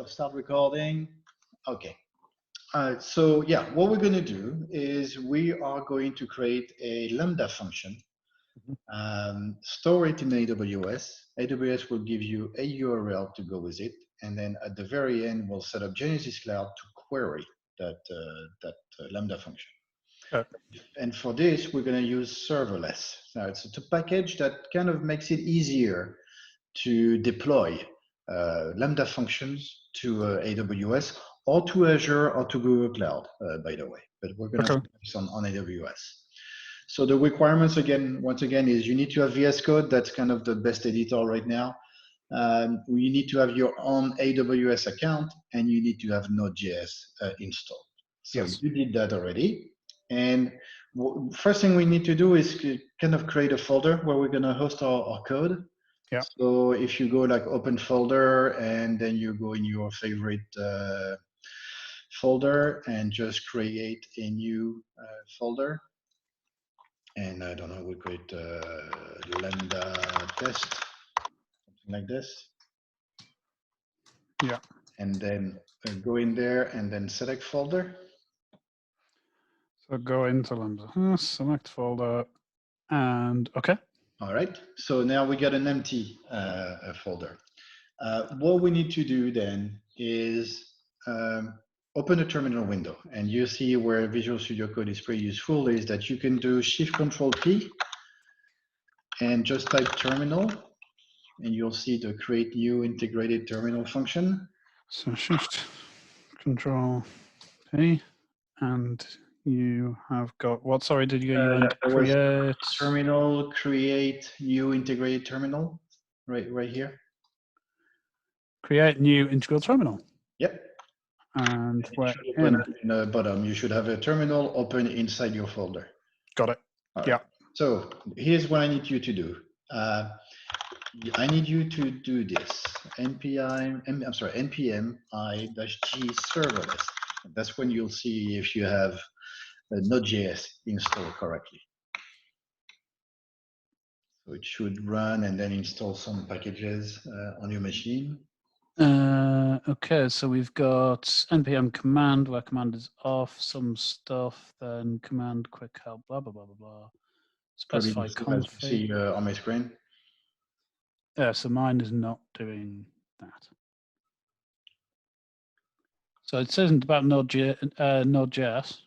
start recording. Okay. So yeah, what we're going to do is we are going to create a Lambda function, store it in AWS. AWS will give you a URL to go with it, and then at the very end, we'll set up Genesis Cloud to query that Lambda function. Okay. And for this, we're going to use serverless. Now, it's a package that kind of makes it easier to deploy Lambda functions to AWS or to Azure or to Google Cloud, by the way. But we're going to focus on AWS. So the requirements, once again, is you need to have VS Code. That's kind of the best editor right now. You need to have your own AWS account, and you need to have node.js installed. So yes. You did that already. And first thing we need to do is kind of create a folder where we're going to host our code. Yeah. So if you go like open folder and then you go in your favorite folder and just create a new folder. And I don't know, we'll create Lambda test, something like this. Yeah. And then go in there and then select folder. So go into Lambda, select folder, and okay. All right. So now we got an empty folder. What we need to do then is open a terminal window, and you see where Visual Studio Code is pretty useful is that you can do Shift-Control-P and just type terminal, and you'll see the create new integrated terminal function. So Shift Control P, and you have got what? Sorry, did you create terminal? Create new integrated terminal, right here. Create new integral terminal. Yep. And where in the bottom, you should have a terminal open inside your folder. Got it. Right. Yeah. So here's what I need you to do. I need you to do this. npm i-g serverless. That's when you'll see if you have node.js installed correctly. So it should run and then install some packages on your machine. Okay, so we've got npm command where command is off, some stuff, then command quick help, blah, blah, blah, blah, blah. Specify config. See on my screen. Yeah, so mine is not doing that. So it says about Node.js,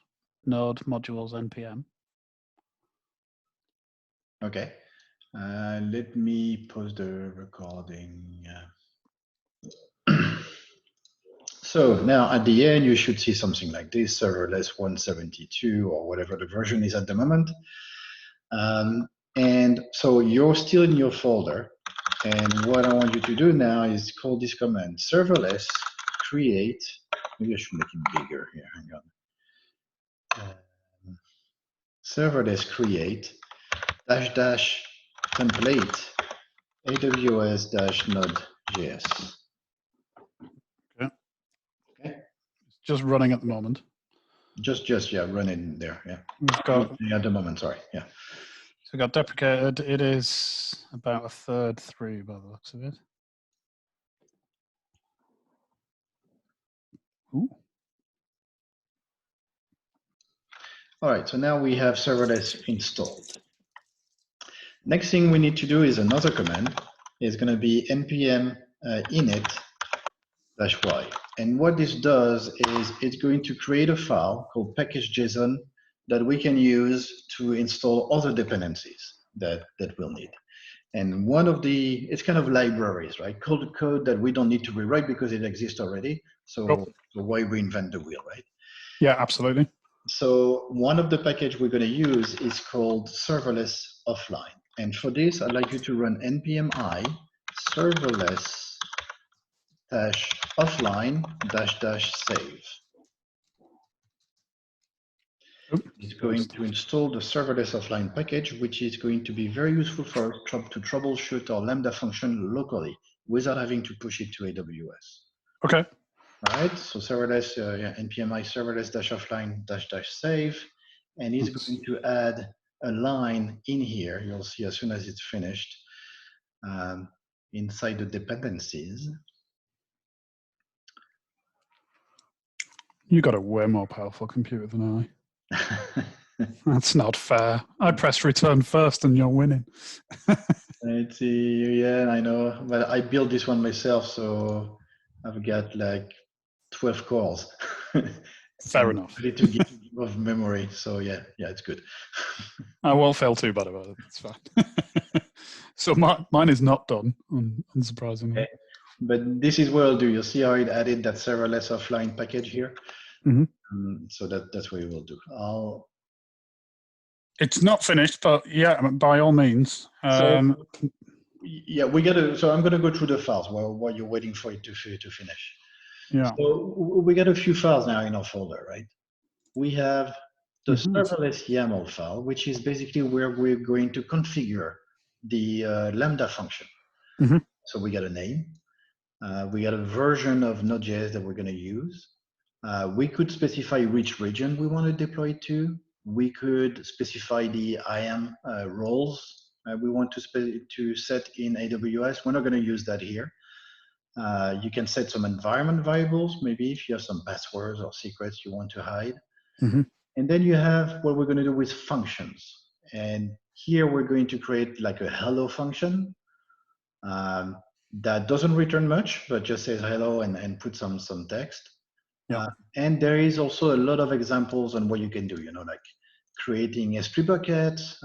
Node modules npm. Okay. Let me pause the recording. So now at the end, you should see something like this, serverless 172 or whatever the version is at the moment. And so you're still in your folder. And what I want you to do now is call this command, serverless create, maybe I should make it bigger here, hang on. Serverless create -- template AWS node.js. Okay. It's just running at the moment. Just yeah, running there. Yeah. We've got at the moment. Sorry. Yeah. So it got deprecated. It is about a third through by the looks of it. Ooh. All right. So now we have serverless installed. Next thing we need to do is another command. It's going to be npm init-y. And what this does is it's going to create a file called package.json that we can use to install other dependencies that we'll need. And one of it's kind of libraries, right? Code that we don't need to rewrite because it exists already. So why reinvent the wheel, right? Yeah, absolutely. So one of the package we're going to use is called serverless offline. And for this, I'd like you to run npm i serverless -offline --save. It's going to install the serverless offline package, which is going to be very useful for us to troubleshoot our Lambda function locally without having to push it to AWS. Okay. All right. So serverless, npm i serverless -offline --save, and it's going to add a line in here. You'll see as soon as it's finished inside the dependencies. You got a way more powerful computer than I. That's not fair. I pressed return first and you're winning. Let's see. Yeah, I know, but I built this one myself, so I've got like 12 cores. Fair enough. 32 gigs of memory. So yeah, it's good. I won't feel too bad about it. It's fine. So mine is not done, unsurprisingly. Okay. But this is what I'll do. You'll see how it added that serverless offline package here. So that's what we will do. It's not finished, but yeah, by all means. Yeah, we gotta. So I'm gonna go through the files while you're waiting for it to finish. Yeah. So we got a few files now in our folder, right? We have the serverless YAML file, which is basically where we're going to configure the Lambda function. So we got a name. We got a version of node.js that we're going to use. We could specify which region we want to deploy it to. We could specify the IAM roles we want to set in AWS. We're not going to use that here. You can set some environment variables, maybe if you have some passwords or secrets you want to hide. And then you have what we're going to do with functions. And here we're going to create like a hello function that doesn't return much, but just says hello and put some text. And there is also a lot of examples on what you can do, like creating S3 buckets,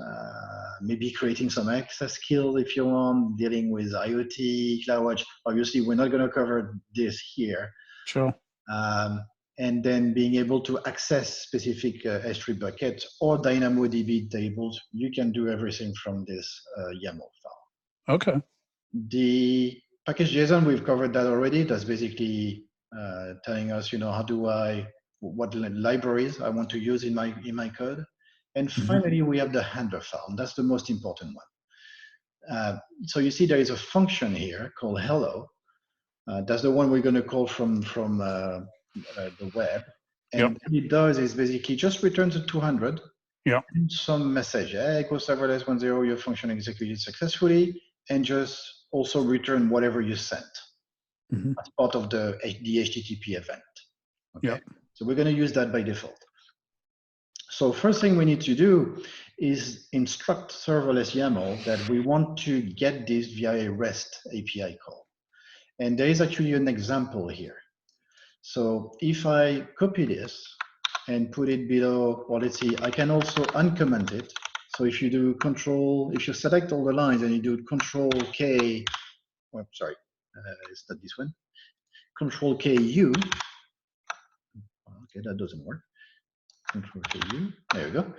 maybe creating some access skills if you want, dealing with IoT, CloudWatch. Obviously, we're not going to cover this here. Sure. And then being able to access specific S3 buckets or DynamoDB tables, you can do everything from this YAML file. Okay. The package.json, we've covered that already. That's basically telling us, what libraries I want to use in my code. And finally, we have the handler file. And that's the most important one. So you see there is a function here called hello. That's the one we're going to call from the web. And what it does is basically just returns a 200. And some message, equals serverless 10, your function executed successfully, and just also return whatever you sent as part of the HTTP event. Okay, so we're going to use that by default. So first thing we need to do is instruct serverless YAML that we want to get this via a REST API call. And there is actually an example here. So if I copy this and put it below, or let's see, I can also uncomment it. So if you do if you select all the lines and you do Control K, oh, sorry, it's not this one, Control KU. Okay, that doesn't work. Control KU, there we go.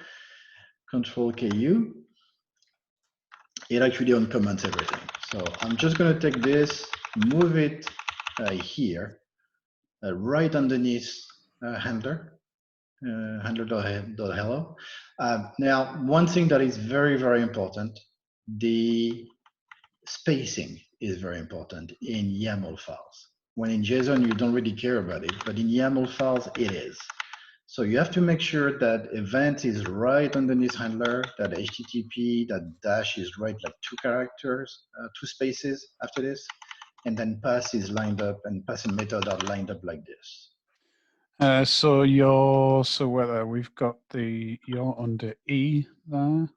Control KU, it actually uncomments everything. So I'm just gonna take this, move it here, right underneath handler. Handler.hello. Now, one thing that is very, very important, the spacing is very important in YAML files. When in JSON, you don't really care about it, but in YAML files, it is. So you have to make sure that event is right underneath handler, that HTTP, that dash is right, like 2 characters, 2 spaces after this, and then pass is lined up, and pass and method are lined up like this. So whether we've got you're under E there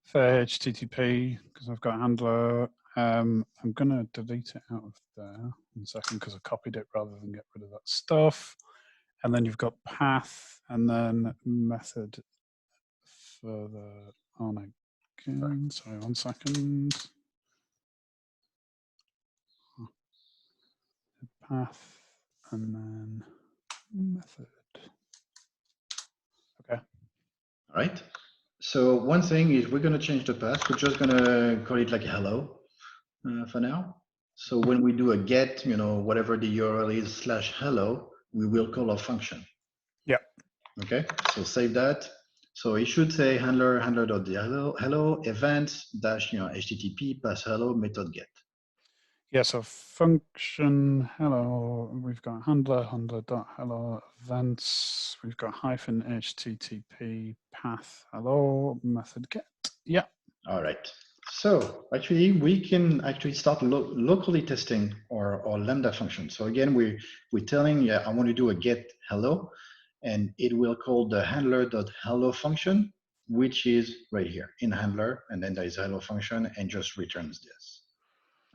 for HTTP because I've got handler. I'm gonna delete it out of there in a second because I copied it rather than get rid of that stuff. And then you've got path and then method further on again. Sorry, 1 second. Path and then method. Okay. All right. So one thing is we're going to change the path. We're just going to call it like hello for now. So when we do a get, whatever the URL is /hello, we will call our function. Yeah. Okay. So save that. So it should say handler.hello events dash HTTP pass hello method get. Yeah, so function hello, we've got handler.hello events, we've got -HTTP path hello method get. Yeah. All right. So actually, we can actually start locally testing our Lambda function. So again, we're telling, yeah, I want to do a get hello, and it will call the handler.hello function, which is right here in handler, and then there is a hello function and just returns this.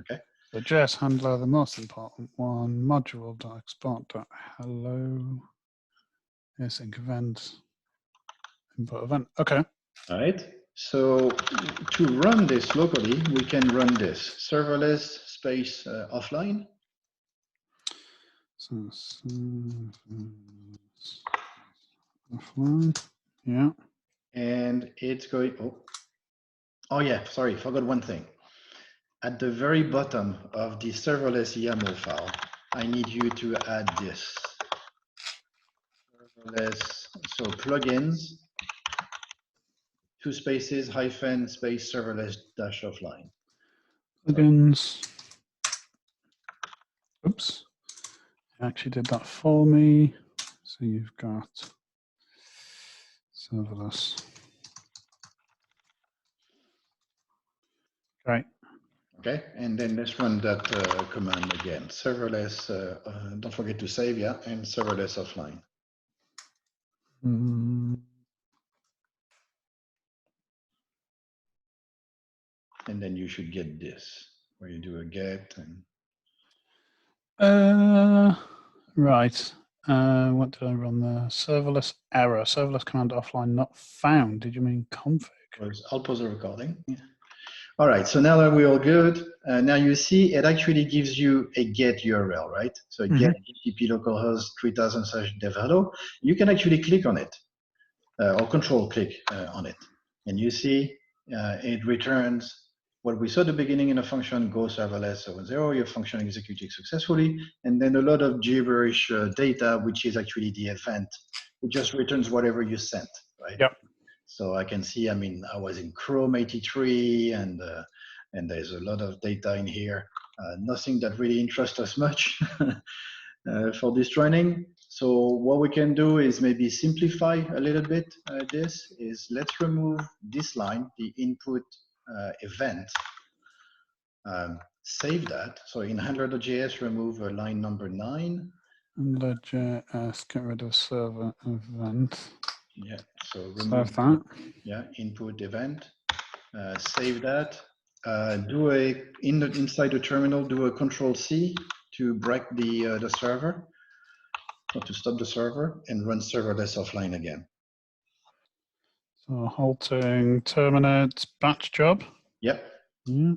Okay. The JS handler, the most important one, module.export.hello, async event, input event. Okay. All right. So to run this locally, we can run this serverless space offline. So, offline. Yeah. And it's going, oh yeah, sorry, forgot one thing. At the very bottom of the serverless YAML file, I need you to add this. Serverless, so plugins, 2 spaces, hyphen, space, serverless dash offline. Plugins. Oops. I actually did that for me. So you've got serverless. Great. Okay, and then let's run that command again. Serverless, don't forget to save, yeah, and serverless offline. And then you should get this, where you do a get and. Right. What did I run there? Serverless error. Serverless command offline not found. Did you mean config? I'll pause the recording. Yeah. All right, so now that we're all good, now you see it actually gives you a get URL, right? So get HTTP localhost 3000/dev hello. You can actually click on it or control click on it. And you see it returns what we saw at the beginning in a function, go serverless 70, your function executed successfully, and then a lot of gibberish data, which is actually the event. It just returns whatever you sent, right? Yep. So I can see, I mean, I was in Chrome 83 and there's a lot of data in here. Nothing that really interests us much for this training. So what we can do is maybe simplify a little bit this is let's remove this line, the input event, save that. So in handler.js, remove line number 9. Handler.js, get rid of server event. Yeah, so remove save that. Yeah, input event, save that. Do inside the terminal, do a Control C to break the server, or to stop the server, and run serverless offline again. So halting, terminate, batch job. Yep. Yeah.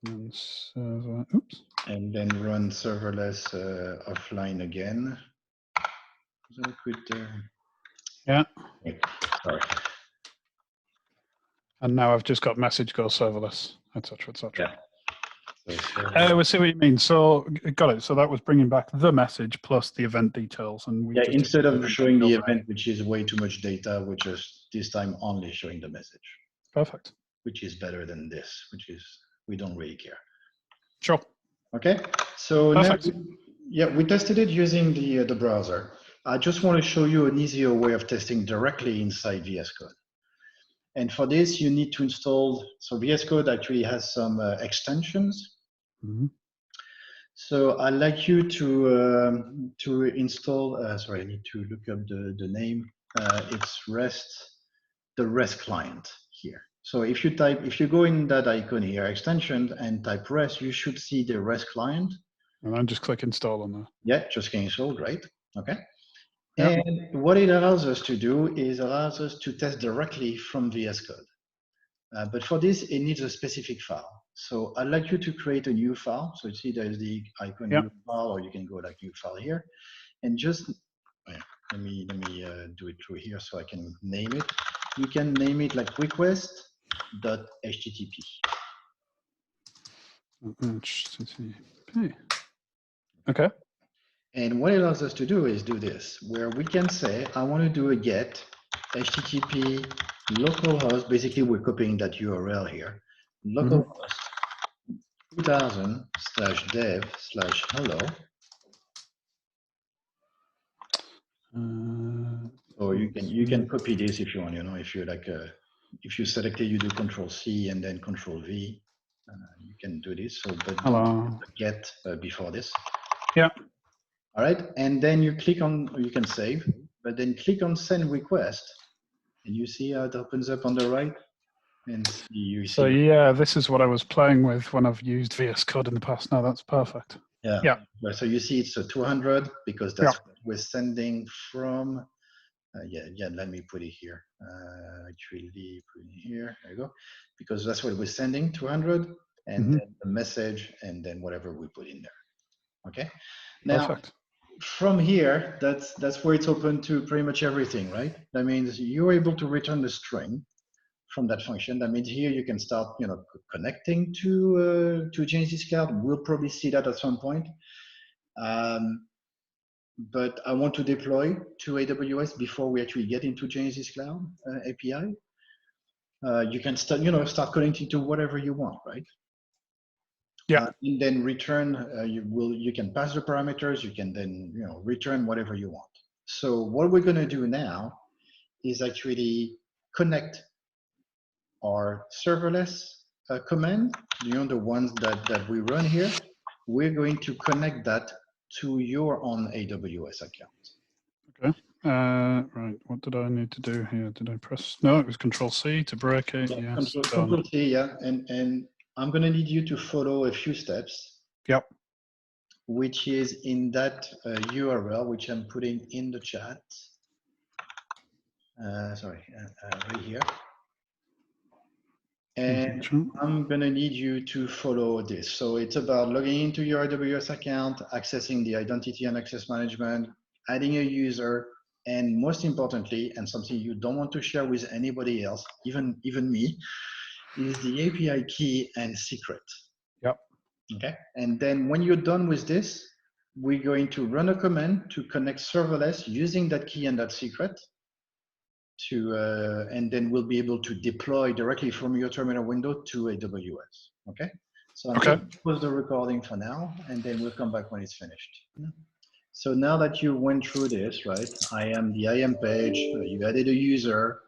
And server, oops. And then run serverless offline again. So I could, yeah. Wait, sorry. And now I've just got message go serverless, etc., etc. Yeah. So, we see what you mean. So, got it. So that was bringing back the message plus the event details, and we yeah, just instead of showing the event, which is way too much data, we're just this time only showing the message. Perfect. Which is better than this, which is we don't really care. Sure. Okay. So perfect. now, yeah, we tested it using the browser. I just want to show you an easier way of testing directly inside VS Code. And for this, you need to install. So VS Code actually has some extensions. So I'd like you to install. Sorry, I need to look up the name. It's the REST client here. So if you go in that icon here, extensions, and type REST, you should see the REST client. And then just click install on there. Yeah, just get installed, right? Okay. Yep. And what it allows us to do is allows us to test directly from VS Code. But for this, it needs a specific file. So I'd like you to create a new file. So you see there's the icon new file, or you can go like new file here. And just, let me do it through here so I can name it. You can name it like request.http. HTTP. Okay. And what it allows us to do is do this, where we can say, I want to do a get HTTP localhost. Basically, we're copying that URL here. Localhost 2000/dev/hello. So you can copy this if you want, if you're like if you selected, you do Control C and then Control V. You can do this. So, but Hello. get before this. Yeah. All right, and then you click on. You can save, but then click on Send Request, and you see how it opens up on the right. And you So see. yeah, this is what I was playing with when I've used VS Code in the past. No, that's perfect. Yeah. Yeah. Well, so you see it's a 200 because that's what we're sending from. Yeah. Let me put it here. Actually, put it here. There you go. Because that's what we're sending, 200, and then the message, and then whatever we put in there. Okay. Now, perfect. from here, that's where it's open to pretty much everything, right? That means you're able to return the string from that function. That means here you can start, connecting to Genesis Cloud. We'll probably see that at some point. But I want to deploy to AWS before we actually get into Genesis Cloud API. You can start connecting to whatever you want, right? Yeah. And then return. You can pass the parameters. You can then return whatever you want. So what we're going to do now is actually connect our serverless command, the ones that we run here. We're going to connect that to your own AWS account. Okay. Right. What did I need to do here? Did I press? No, it was Control C to break it. Yeah, Yes. Control C, yeah. And I'm going to need you to follow a few steps. Yep. Which is in that URL, which I'm putting in the chat. Sorry, right here. And I'm going to need you to follow this. So it's about logging into your AWS account, accessing the identity and access management, adding a user, and most importantly, and something you don't want to share with anybody else, even me, is the API key and secret. Yep. Okay. And then when you're done with this, we're going to run a command to connect serverless using that key and that secret. And then we'll be able to deploy directly from your terminal window to AWS. Okay. So I'm going to pause the recording for now, and then we'll come back when it's finished. So now that you went through this, right? I am the IAM page. You added a user.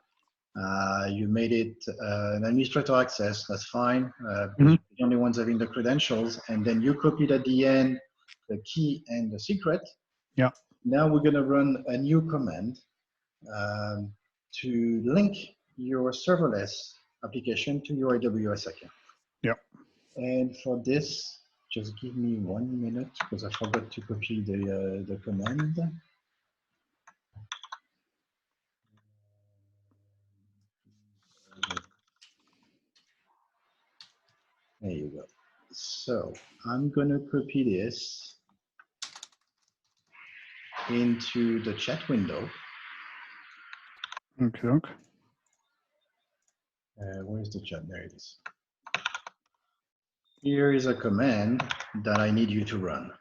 You made it an administrator access. That's fine. Because you're the only ones having the credentials. And then you copied at the end the key and the secret. Yeah. Now we're going to run a new command to link your serverless application to your AWS account. Yep. And for this, just give me 1 minute because I forgot to copy the command. There you go. So I'm going to copy this into the chat window. Okay. Where's the chat? There it is. Here is a command that I need you to run.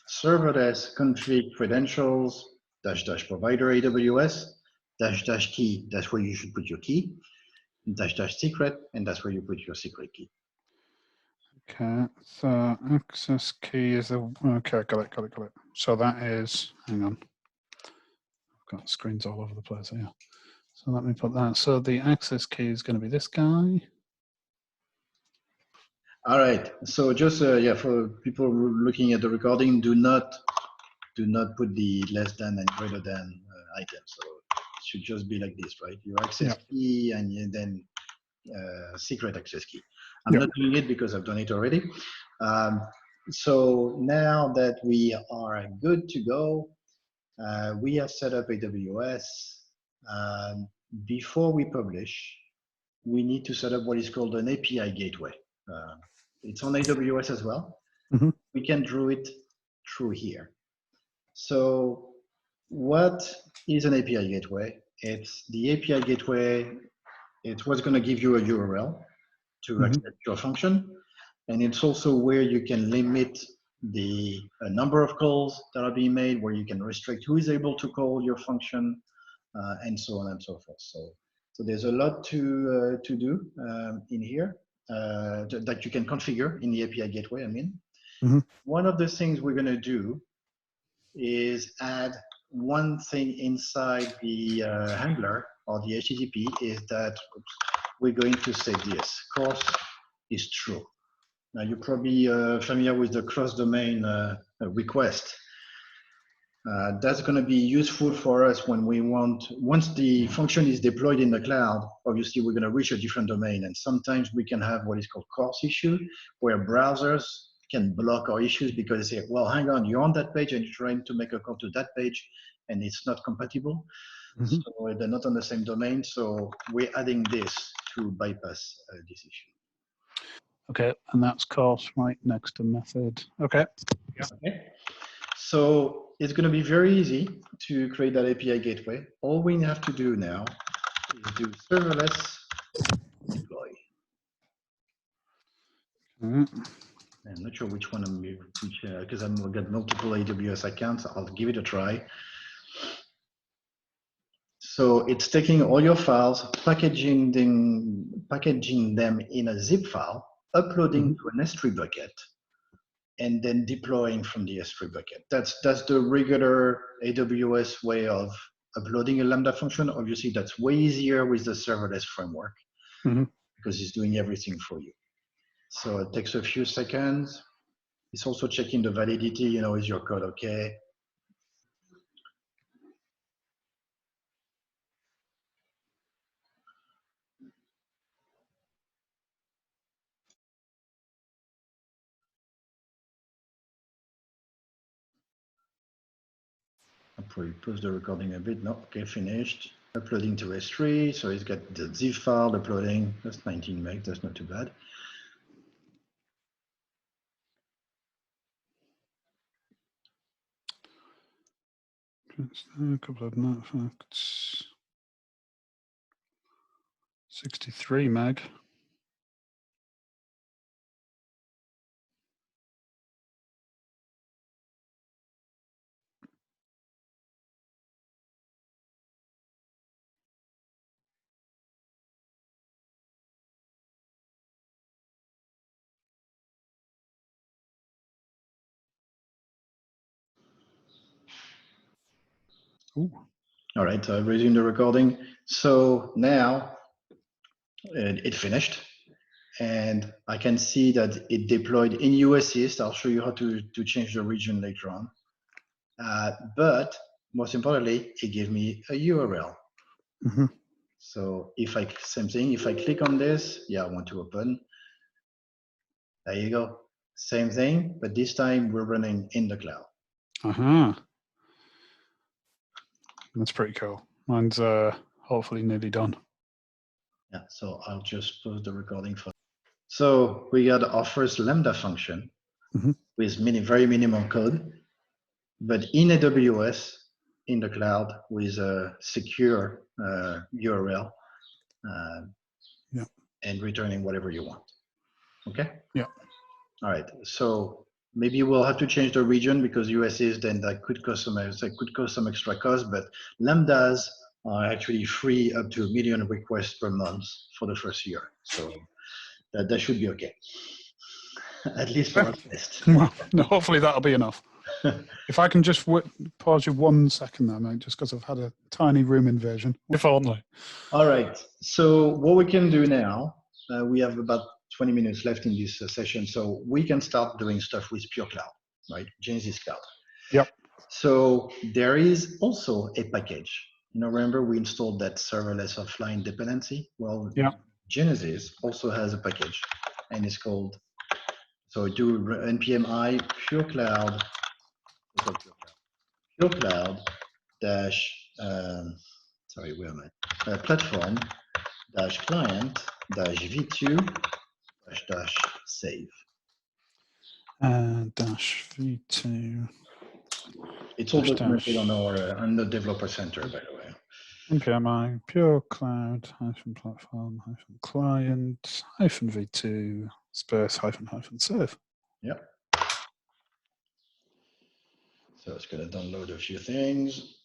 Serverless config credentials -- provider AWS -- key. That's where you should put your key. -- secret, and that's where you put your secret key. Okay, so access key is the okay. Got it. So that is. Hang on. I've got screens all over the place here. So let me put that. So the access key is going to be this guy. All right. So just for people looking at the recording, do not put the less than and greater than item. So it should just be like this, right? Your access key and then secret access key. I'm not doing it because I've done it already. So now that we are good to go, we have set up AWS. Before we publish, we need to set up what is called an API gateway. It's on AWS as well. We can do it through here. So what is an API gateway? It's the API gateway. It's what's going to give you a URL to access your function. And it's also where you can limit the number of calls that are being made, where you can restrict who is able to call your function, and so on and so forth. So there's a lot to do in here that you can configure in the API gateway, I mean. One of the things we're going to do is add one thing inside the handler or the HTTP is that we're going to say this, course is true. Now you're probably familiar with the cross-domain request. That's going to be useful for us when we want, once the function is deployed in the cloud, obviously we're going to reach a different domain. And sometimes we can have what is called course issue, where browsers can block our issues because they say, well, hang on, you're on that page and you're trying to make a call to that page and it's not compatible. So they're not on the same domain. So we're adding this to bypass this issue. Okay, and that's course right next to method. Okay. Yeah. Okay. So it's going to be very easy to create that API gateway. All we have to do now is do serverless deploy. I'm not sure which one I'm because I've got multiple AWS accounts. I'll give it a try. So it's taking all your files, packaging them in a zip file, uploading to an S3 bucket, and then deploying from the S3 bucket. That's the regular AWS way of uploading a Lambda function. Obviously, that's way easier with the serverless framework because it's doing everything for you. So it takes a few seconds. It's also checking the validity, you know, is your code okay? I'll probably pause the recording a bit. No, okay, finished. Uploading to S3, so it's got the zip file uploading. That's 19 meg, that's not too bad. A couple of artifacts. 63 meg. Ooh. All right, so I resumed the recording. So now it finished. And I can see that it deployed in US East. I'll show you how to change the region later on. But most importantly, it gave me a URL. So if same thing, if I click on this, yeah, I want to open. There you go. Same thing, but this time we're running in the cloud. That's pretty cool. Mine's hopefully nearly done. Yeah, so I'll just pause the recording for. So we got our first Lambda function with very minimal code, but in AWS, in the cloud with a secure URL and returning whatever you want. Okay? Yeah. All right. So maybe we'll have to change the region because US is, then that could cause some extra cost, but Lambdas are actually free up to 1 million requests per month for the first year. So that should be okay. At least for a test. Well, no, hopefully that'll be enough. If I can just pause you 1 second there, mate, just because I've had a tiny room invasion. If only. All right. So what we can do now, we have about 20 minutes left in this session, so we can start doing stuff with Pure Cloud, right? Genesis Cloud. Yep. So there is also a package. You know, remember we installed that serverless offline dependency? Well, yeah. Genesis also has a package, and it's called, so do npm I Pure Cloud, Pure Cloud dash, sorry, where am I? Platform dash client dash v2 dash save. Dash v2. It's all documented on the developer center, by the way. npm I Pure Cloud platform client v2 space save. Yep. So it's going to download a few things.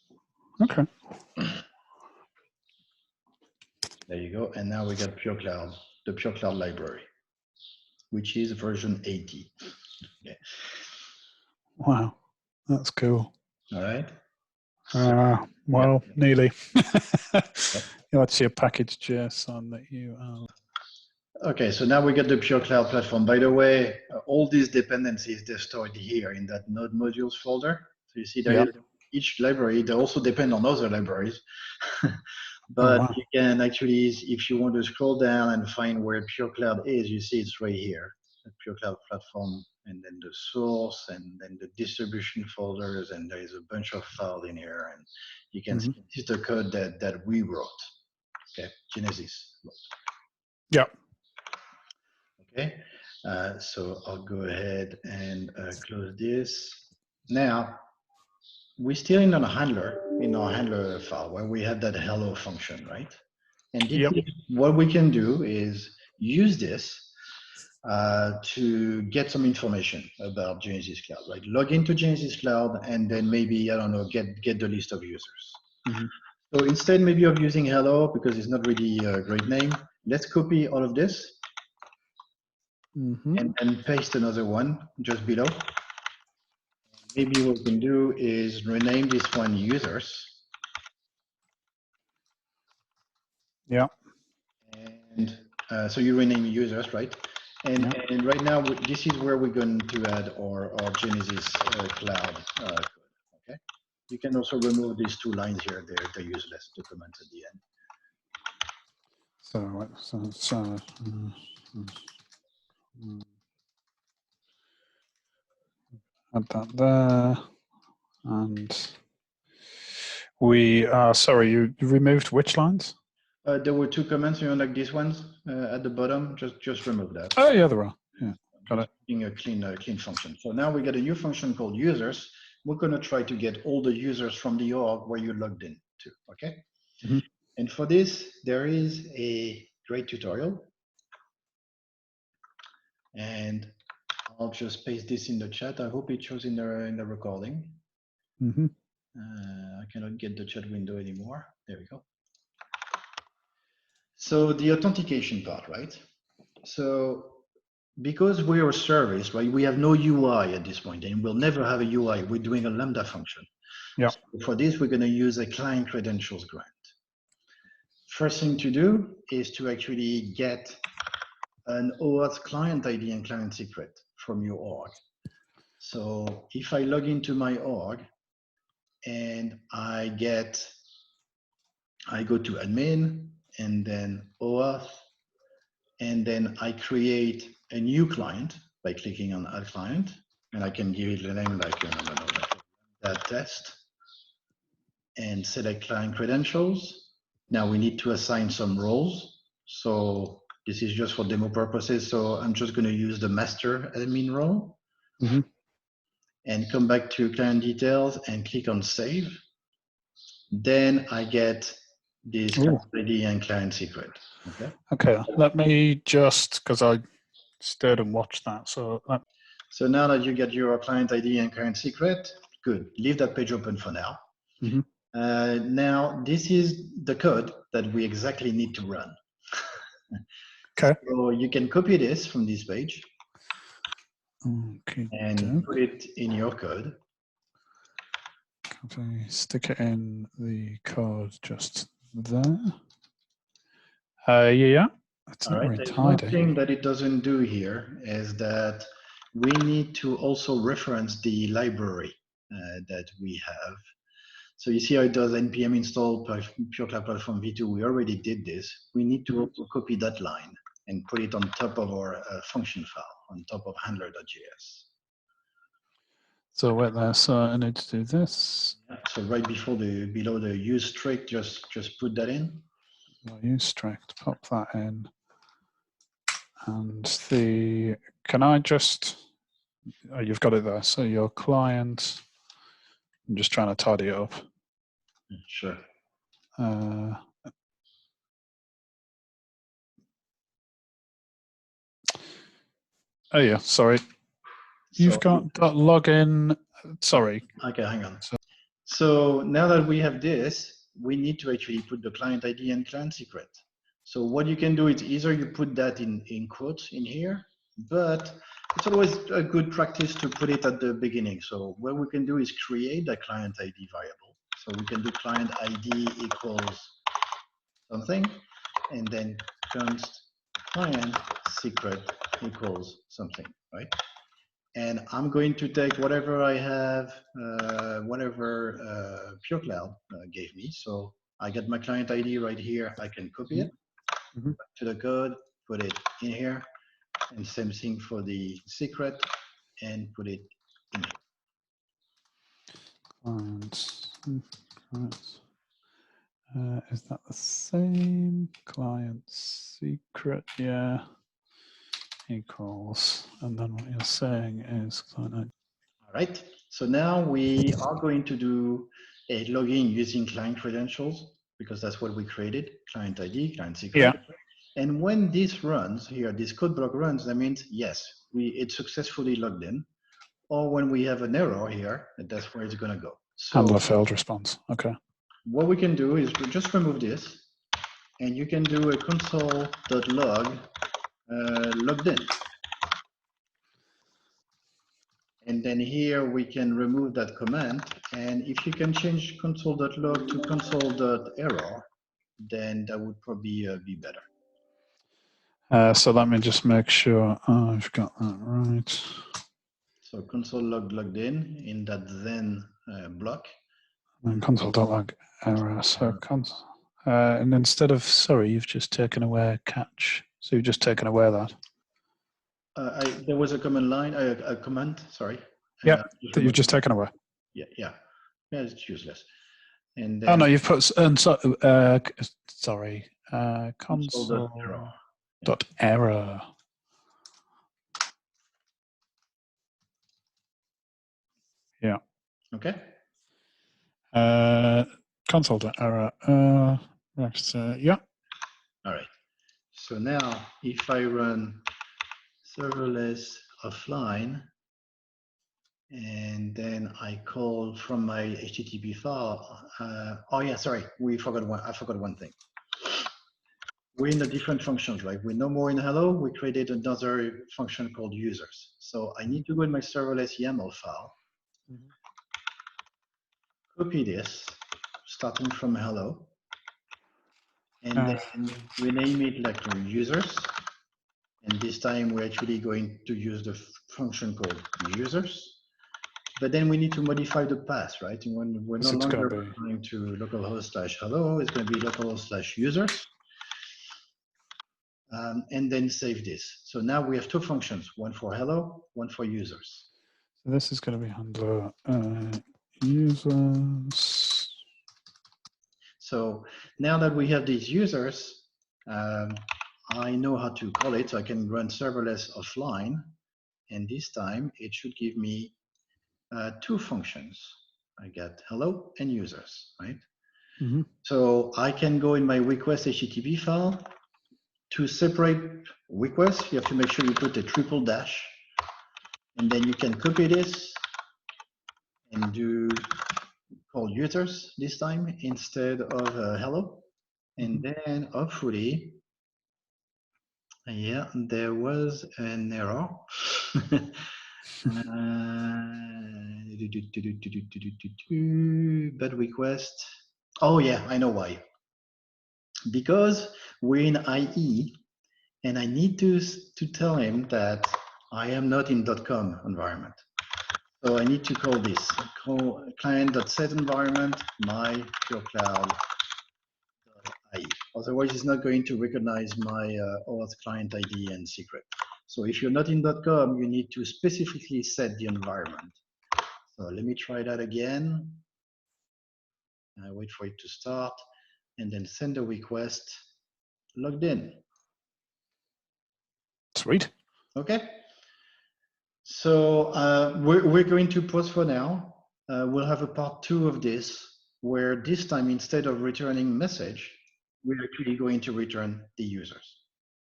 Okay. There you go. And now we got Pure Cloud, the Pure Cloud library, which is version 80. Okay. Wow, that's cool. All right. Well, Yeah. nearly. Yep. You want to see a package.js on that you are. Okay, so now we get the pure cloud platform. By the way, all these dependencies, they're stored here in that node modules folder. So you see that each library, they also depend on other libraries. But wow. you can actually, if you want to scroll down and find where pure cloud is, you see it's right here, the pure cloud platform, and then the source, and then the distribution folders, and there is a bunch of files in here, and you can see this is the code that we wrote. Okay, Genesis wrote. Yeah. Okay, so I'll go ahead and close this. Now, we're still in our handler file where we have that hello function, right? And what we can do is use this to get some information about Genesis Cloud, right? Log into Genesis Cloud and then maybe, I don't know, get the list of users. So instead maybe of using hello, because it's not really a great name, let's copy all of this and then paste another one just below. Maybe what we can do is rename this one users. Yeah. And so you rename users, right? And right now, this is where we're going to add our Genesis Cloud code, okay? You can also remove these two lines here. They're useless, the comments at the end. Add that there. And we are, sorry, you removed which lines? There were two comments, like these ones at the bottom. Just remove that. Oh, yeah, there are. Yeah, got it. Being a clean function. So now we got a new function called users. We're going to try to get all the users from the org where you logged in to, okay? And for this, there is a great tutorial. And I'll just paste this in the chat. I hope it shows in the recording. I cannot get the chat window anymore. There we go. So the authentication part, right? So because we're a service, right, we have no UI at this point, and we'll never have a UI. We're doing a Lambda function. Yeah. So for this, we're going to use a client credentials grant. First thing to do is to actually get an OAuth client ID and client secret from your org. So if I log into my org and I go to admin and then OAuth, and then I create a new client by clicking on add client, and I can give it a name like that test, and select client credentials. Now we need to assign some roles. So this is just for demo purposes. So I'm just going to use the master admin role and come back to client details and click on save. Then I get this client ID and client secret. Okay. Okay. Let me just, because I stayed and watched that. So now that you get your client ID and client secret, good. Leave that page open for now. Now this is the code that we exactly need to run. Okay. So you can copy this from this page and put it in your code. Okay, stick it in the code just there. Yeah. It's not very tidy. One thing that it doesn't do here is that we need to also reference the library that we have. So you see how it does npm install Pure Cloud Platform v2. We already did this. We need to also copy that line and put it on top of our function file, on top of handler.js. So wait there. So I need to do this. So right below the use strict, just put that in. Use strict, pop that in. And can I just, oh, you've got it there. So your client, I'm just trying to tidy it up. Sure. Oh yeah, sorry. You've got login, sorry. Okay, hang on. So now that we have this, we need to actually put the client ID and client secret. So what you can do is either you put that in quotes in here, but it's always a good practice to put it at the beginning. So what we can do is create a client ID variable. So we can do client ID equals something, and then const client secret equals something, right? And I'm going to take whatever I have, whatever PureCloud gave me. So I get my client ID right here. I can copy it to the code, put it in here, and same thing for the secret, and put it in here. Clients. Is that the same? Client secret, yeah. Equals, and then what you're saying is client ID. All right, so now we are going to do a login using client credentials, because that's what we created, client ID, client secret. Yeah. And when this runs here, this code block runs, that means, yes, it's successfully logged in. Or when we have an error here, that's where it's gonna go. So handler failed response, okay. What we can do is we just remove this, and you can do a console.log logged in. And then here we can remove that command. And if you can change console.log to console.error, then that would probably be better. So let me just make sure I've got that right. So console log logged in that then block. And console.log error. So and instead of sorry, you've just taken away catch. So you've just taken away that. There was a command line, a command, sorry. Yeah, that you've just taken away. Yeah, it's useless. And then, oh no, you've put sorry, console.error. Yeah. Okay. Console.error. Yeah. All right. So now, if I run serverless offline, and then I call from my HTTP file. Oh yeah, sorry, I forgot one thing. We're in the different functions, right? We're no more in hello. We created another function called users. So I need to go in my serverless YAML file, copy this, starting from hello, and then rename it like users. And this time we're actually going to use the function called users. But then we need to modify the path, right? And when we're no longer going to localhost/hello, it's going to be localhost/users. And then save this. So now we have two functions, one for hello, one for users. So this is going to be handler users. So now that we have these users, I know how to call it. So I can run serverless offline. And this time it should give me two functions. I get hello and users, right? So I can go in my request HTTP file. To separate requests, you have to make sure you put a triple dash, and then you can copy this and do call users this time instead of hello. And then hopefully, yeah, there was an error. Bad request. Oh yeah, I know why. Because we're in IE, and I need to tell him that I am not in .com environment. So I need to call this, call client.setEnvironment my purecloud.ie. Otherwise, it's not going to recognize my auth client ID and secret. So if you're not in .com, you need to specifically set the environment. So let me try that again. I wait for it to start, and then send a request logged in. Sweet. Okay. So we're going to pause for now. We'll have a part 2 of this, where this time, instead of returning message, we're actually going to return the users.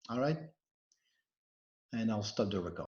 All right. And I'll stop the record.